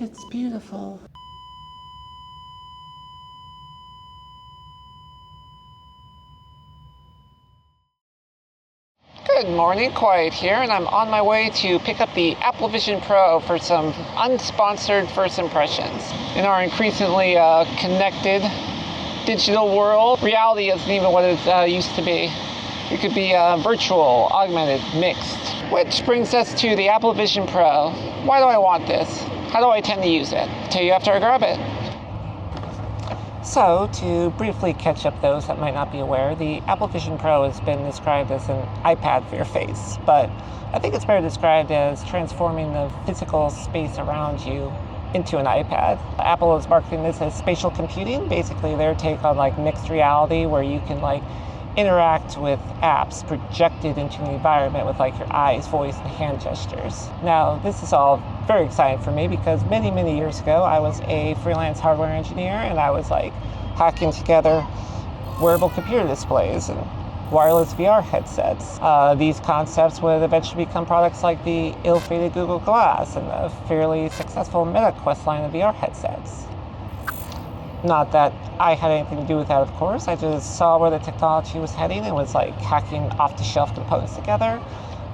It's beautiful. Good morning, Quiet here, and I'm on my way to pick up the Apple Vision Pro for some unsponsored first impressions. In our increasingly connected digital world, reality isn't even what it used to be. It could be virtual, augmented, mixed. Which brings us to the Apple Vision Pro. Why do I want this? How do I tend to use it? I'll tell you after I grab it. So, to briefly catch up those that might not be aware, the Apple Vision Pro has been described as an iPad for your face, but I think it's better described as transforming the physical space around you into an iPad. Apple is marketing this as spatial computing, basically their take on like mixed reality, where you can like interact with apps projected into the environment with like your eyes, voice, and hand gestures. Now, this is all very exciting for me because many years ago, I was a freelance hardware engineer and I was like hacking together wearable computer displays and wireless VR headsets. These concepts would eventually become products like the ill-fated Google Glass and the fairly successful Meta Quest line of VR headsets. Not that I had anything to do with that, of course. I just saw where the technology was heading and was like hacking off-the-shelf components together,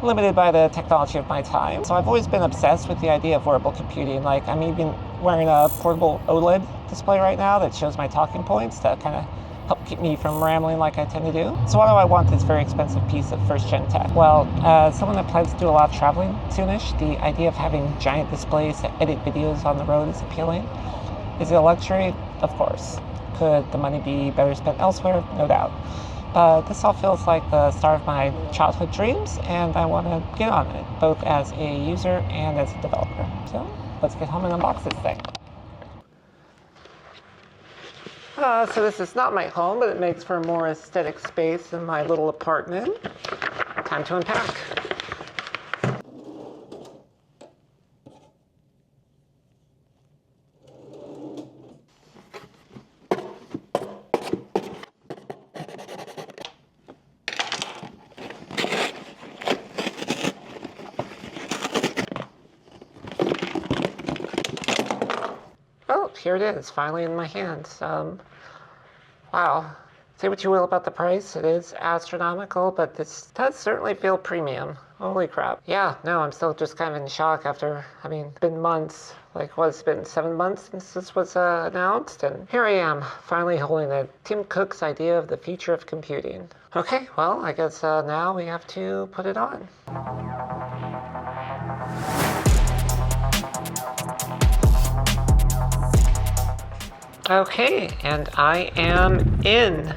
limited by the technology of my time. So I've always been obsessed with the idea of wearable computing. Like, I'm even wearing a portable OLED display right now that shows my talking points to kind of help keep me from rambling like I tend to do. So why do I want this very expensive piece of first-gen tech? Well, as someone that plans to do a lot of traveling soonish, the idea of having giant displays to edit videos on the road is appealing. Is it a luxury? Of course. Could the money be better spent elsewhere? No doubt. But this all feels like the start of my childhood dreams, and I want to get on it, both as a user and as a developer. So let's get home and unbox this thing. So this is not my home, but it makes for a more aesthetic space in my little apartment. Time to unpack. Oh, here it is, finally in my hands. Wow. Say what you will about the price, it is astronomical, but this does certainly feel premium. Holy crap. Yeah, no, I'm still just kind of in shock after, it's been months. Like, what's it been, 7 months since this was announced? And here I am, finally holding it. Tim Cook's idea of the future of computing. Okay, well, I guess now we have to put it on. Okay, and I am in.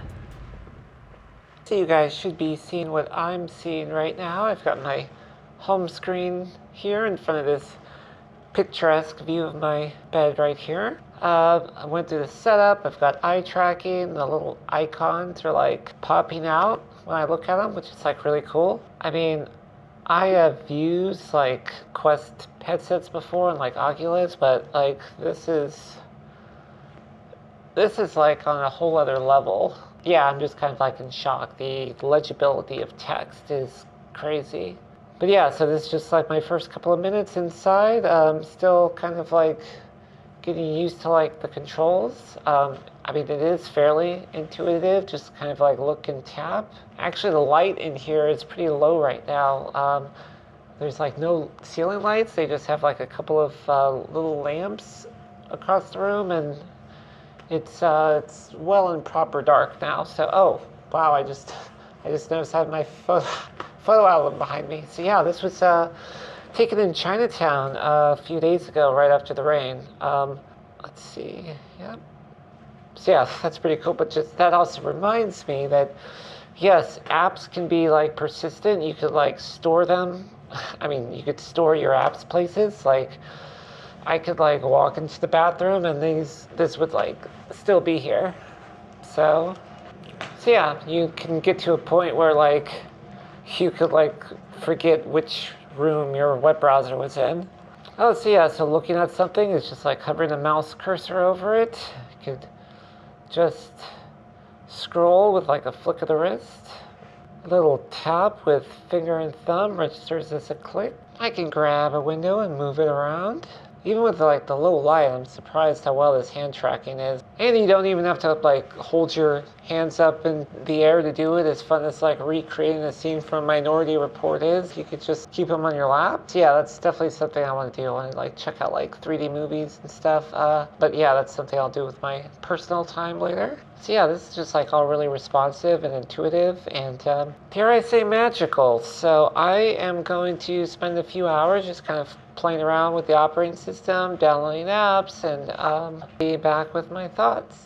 So you guys should be seeing what I'm seeing right now. I've got my home screen here in front of this picturesque view of my bed right here. I went through the setup. I've got eye tracking. The little icons are like popping out when I look at them, which is like really cool. I have used like Quest headsets before and like Oculus, but like this is like on a whole other level. Yeah, I'm just kind of like in shock. The legibility of text is crazy. But yeah, so this is just like my first couple of minutes inside. Still kind of like getting used to like the controls. It is fairly intuitive, just kind of like look and tap. Actually, the light in here is pretty low right now. There's like no ceiling lights. They just have like a couple of little lamps across the room, and it's well and proper dark now. So, oh wow, I just noticed I had my photo album behind me. So yeah, this was taken in Chinatown a few days ago, right after the rain. Let's see, yeah. So yeah, that's pretty cool. But just that also reminds me that yes, apps can be like persistent. You could like store them. You could store your apps places. Like, I could like walk into the bathroom and this would like still be here. So yeah, you can get to a point where like you could like forget which room your web browser was in. Oh, so yeah, so looking at something is just like hovering the mouse cursor over it. You could just scroll with like a flick of the wrist. A little tap with finger and thumb registers as a click. I can grab a window and move it around. Even with like the low light, I'm surprised how well this hand tracking is. And you don't even have to like hold your hands up in the air to do it. As fun as like recreating a scene from Minority Report is. You could just keep them on your lap. So yeah, that's definitely something I want to do. I want to like check out like 3D movies and stuff. But yeah, that's something I'll do with my personal time later. So yeah, this is just like all really responsive and intuitive and dare I say magical. So I am going to spend a few hours just kind of playing around with the operating system, downloading apps, and be back with my thoughts.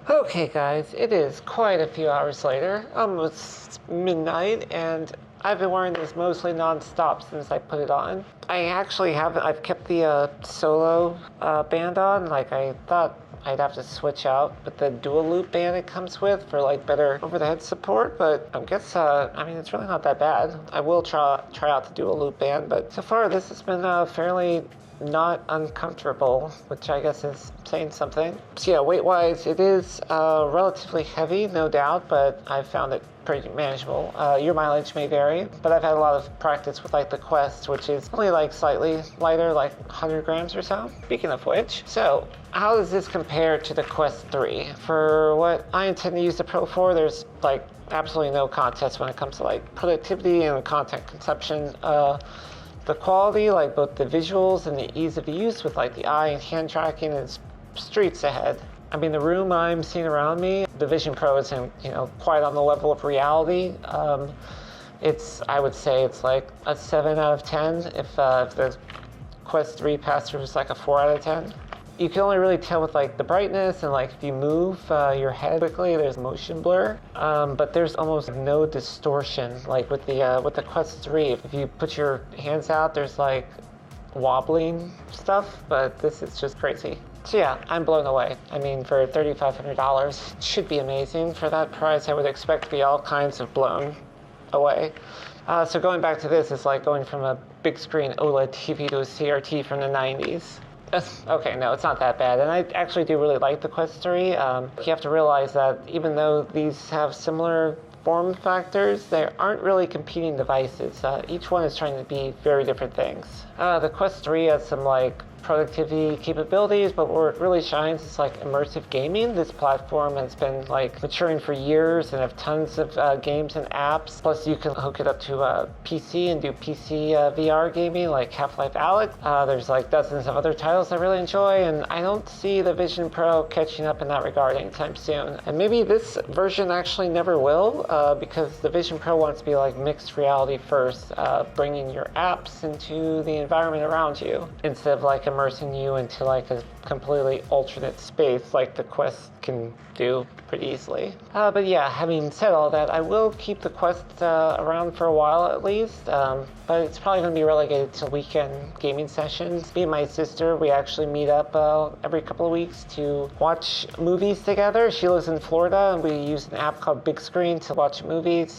Okay guys, it is quite a few hours later, almost midnight, and I've been wearing this mostly non-stop since I put it on. I've kept the solo band on. Like I thought I'd have to switch out with the dual loop band it comes with for like better over-the-head support, but I guess, I mean, it's really not that bad. I will try out the dual loop band, but so far this has been fairly not uncomfortable, which I guess is saying something. So yeah, weight-wise, it is relatively heavy, no doubt, but I've found it pretty manageable. Your mileage may vary, but I've had a lot of practice with like the Quest, which is only like slightly lighter, like 100 grams or so. Speaking of which, so how does this compare to the Quest 3? For what I intend to use the Pro for, there's like absolutely no contest when it comes to like productivity and content consumption. The quality, like both the visuals and the ease of use with like the eye and hand tracking is streets ahead. I mean, the room I'm seeing around me, the Vision Pro isn't, quite on the level of reality. I would say it's like a 7 out of 10 if the Quest 3 pass-through is like a 4 out of 10. You can only really tell with like the brightness and like if you move your head quickly, there's motion blur, but there's almost no distortion like with the Quest 3. If you put your hands out, there's like wobbling stuff, but this is just crazy. So yeah, I'm blown away. I mean, for $3,500, it should be amazing. For that price, I would expect to be all kinds of blown away. So going back to this, it's like going from a big screen OLED TV to a CRT from the 90s. Okay, no, it's not that bad, and I actually do really like the Quest 3. You have to realize that even though these have similar form factors, they aren't really competing devices. Each one is trying to be very different things. The Quest 3 has some like productivity capabilities, but where it really shines is like immersive gaming. This platform has been like maturing for years and have tons of games and apps. Plus you can hook it up to a PC and do PC VR gaming like Half-Life Alyx. There's like dozens of other titles I really enjoy, and I don't see the Vision Pro catching up in that regard anytime soon. And maybe this version actually never will, because the Vision Pro wants to be like mixed reality first, bringing your apps into the environment around you instead of like immersing you into like a completely alternate space like the Quest can do pretty easily. But yeah, having said all that, I will keep the Quest around for a while at least, but it's probably going to be relegated to weekend gaming sessions. Me and my sister, we actually meet up every couple of weeks to watch movies together. She lives in Florida, and we use an app called Big Screen to watch movies,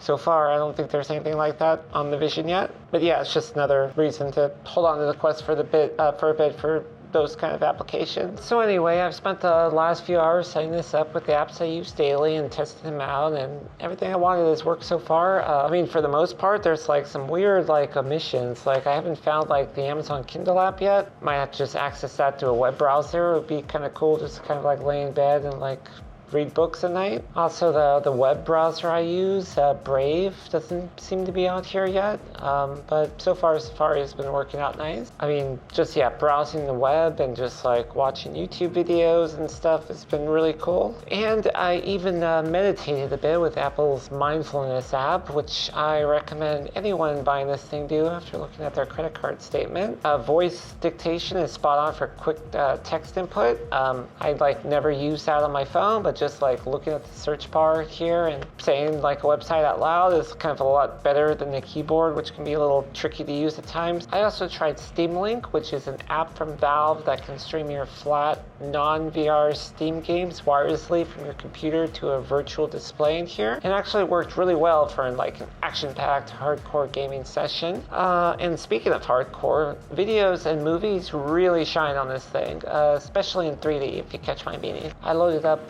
so far, I don't think there's anything like that on the Vision yet. But yeah, it's just another reason to hold on to the Quest for a bit for those kind of applications. So anyway, I've spent the last few hours setting this up with the apps I use daily and testing them out, and everything I wanted has worked so far. I mean, for the most part, there's like some weird like omissions. Like I haven't found like the Amazon Kindle app yet. Might have to just access that through a web browser. It would be kind of cool just kind of like lay in bed and like read books at night. Also, the web browser I use, Brave, doesn't seem to be out here yet, but so far Safari has been working out nice. I mean, just browsing the web and just like watching YouTube videos and stuff has been really cool. And I even meditated a bit with Apple's mindfulness app, which I recommend anyone buying this thing do after looking at their credit card statement. Voice dictation is spot on for quick text input. I like never use that on my phone, but just like looking at the search bar here and saying like a website out loud is kind of a lot better than the keyboard, which can be a little tricky to use at times. I also tried Steam Link, which is an app from Valve that can stream your flat non-VR Steam games wirelessly from your computer to a virtual display in here. And actually worked really well for like an action-packed hardcore gaming session. And speaking of hardcore, videos and movies really shine on this thing, especially in 3D if you catch my meaning. I loaded up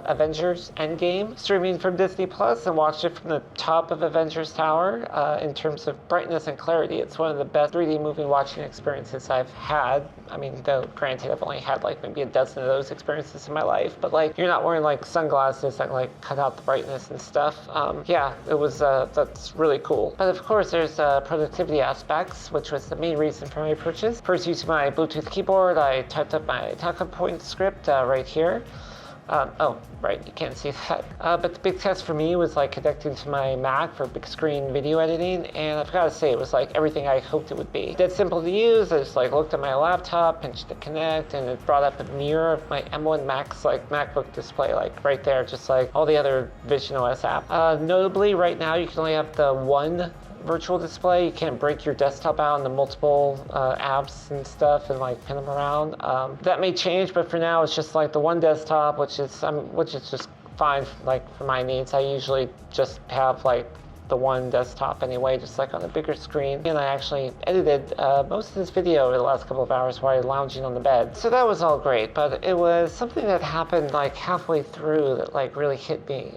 Avengers Endgame streaming from Disney Plus and watched it from the top of Avengers Tower. In terms of brightness and clarity, it's one of the best 3D movie watching experiences I've had. I mean, though granted, I've only had like maybe a dozen of those experiences in my life, but like you're not wearing like sunglasses that like cut out the brightness and stuff. Yeah, it was that's really cool. But of course, there's productivity aspects, which was the main reason for my purchase. First, using my Bluetooth keyboard, I typed up my talking point script right here. Oh, right, you can't see that. But the big test for me was like connecting to my Mac for big screen video editing, and I've got to say it was like everything I hoped it would be. Dead simple to use. I just like looked at my laptop, pinched to connect, and it brought up a mirror of my M1 Max like MacBook display, like right there, just like all the other Vision OS apps. Notably, right now you can only have the one virtual display. You can't break your desktop out into multiple apps and stuff and like pin them around. That may change, but for now it's just like the one desktop, which is just fine like for my needs. I usually just have like the one desktop anyway, just like on a bigger screen. And I actually edited most of this video over the last couple of hours while lounging on the bed. So that was all great, but it was something that happened like halfway through that like really hit me.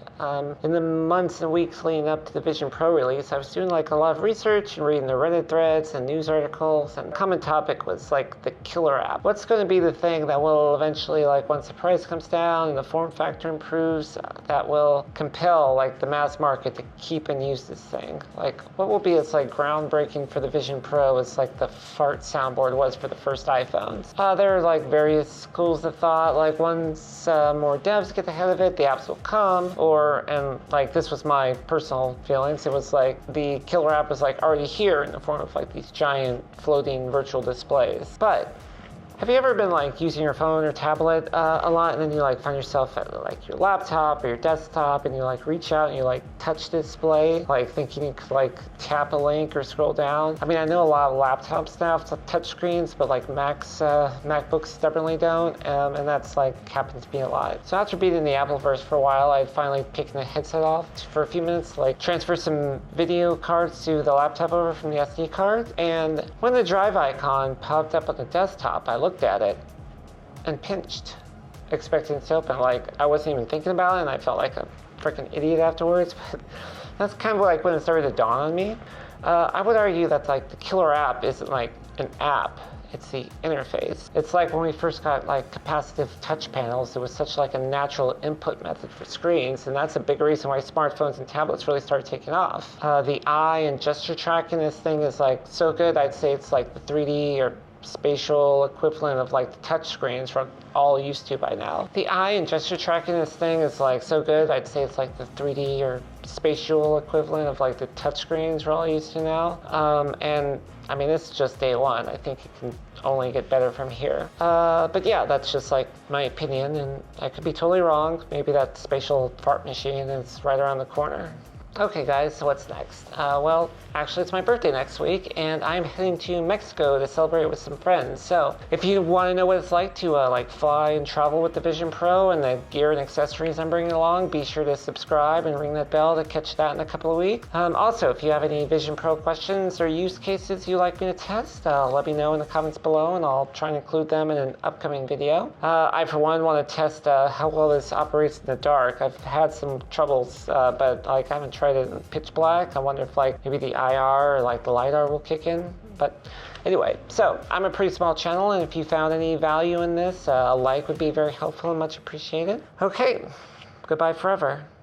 In the months and weeks leading up to the Vision Pro release, I was doing like a lot of research and reading the Reddit threads and news articles, and the common topic was like the killer app. What's going to be the thing that will eventually, like once the price comes down and the form factor improves, that will compel like the mass market to keep and use this thing? Like what will be its like groundbreaking for the Vision Pro is like the fart soundboard was for the first iPhones. There are like various schools of thought, like once more devs get ahead of it, the apps will come, and like this was my personal feelings, it was like the killer app was like already here in the form of like these giant floating virtual displays. But have you ever been like using your phone or tablet a lot, and then you like find yourself at like your laptop or your desktop, and you like reach out and you like touch the display, like thinking you could like tap a link or scroll down? I mean, I know a lot of laptops now have touch screens, but like MacBooks stubbornly don't, and that's like happened to me a lot. So after being in the Appleverse for a while, I finally picked the headset off for a few minutes, like transfer some video cards to the laptop over from the SD card, and when the drive icon popped up on the desktop, I looked at it and pinched, expecting it to open. Like I wasn't even thinking about it, and I felt like a freaking idiot afterwards. But that's kind of like when it started to dawn on me. I would argue that like the killer app isn't like an app, it's the interface. It's like when we first got like capacitive touch panels, it was such like a natural input method for screens, and that's a big reason why smartphones and tablets really started taking off. The eye and gesture tracking this thing is like so good. I'd say it's like the 3D or spatial equivalent of like the touch screens we're all used to by now. The eye and gesture tracking this thing is like so good. I'd say it's like the 3D or spatial equivalent of like the touch screens we're all used to now. And I mean, it's just day one. I think it can only get better from here. But yeah, that's just like my opinion, and I could be totally wrong. Maybe that spatial fart machine is right around the corner. Okay guys, so what's next? Well, actually it's my birthday next week, and I'm heading to Mexico to celebrate with some friends. So if you want to know what it's like to like fly and travel with the Vision Pro and the gear and accessories I'm bringing along, be sure to subscribe and ring that bell to catch that in a couple of weeks. Also, if you have any Vision Pro questions or use cases you'd like me to test, let me know in the comments below, and I'll try and include them in an upcoming video. I, for one, want to test how well this operates in the dark. I've had some troubles, but like I haven't tried it in pitch black. I wonder if like maybe the IR or like the LiDAR will kick in. But anyway, so I'm a pretty small channel, and if you found any value in this, a like would be very helpful and much appreciated. Okay, goodbye forever.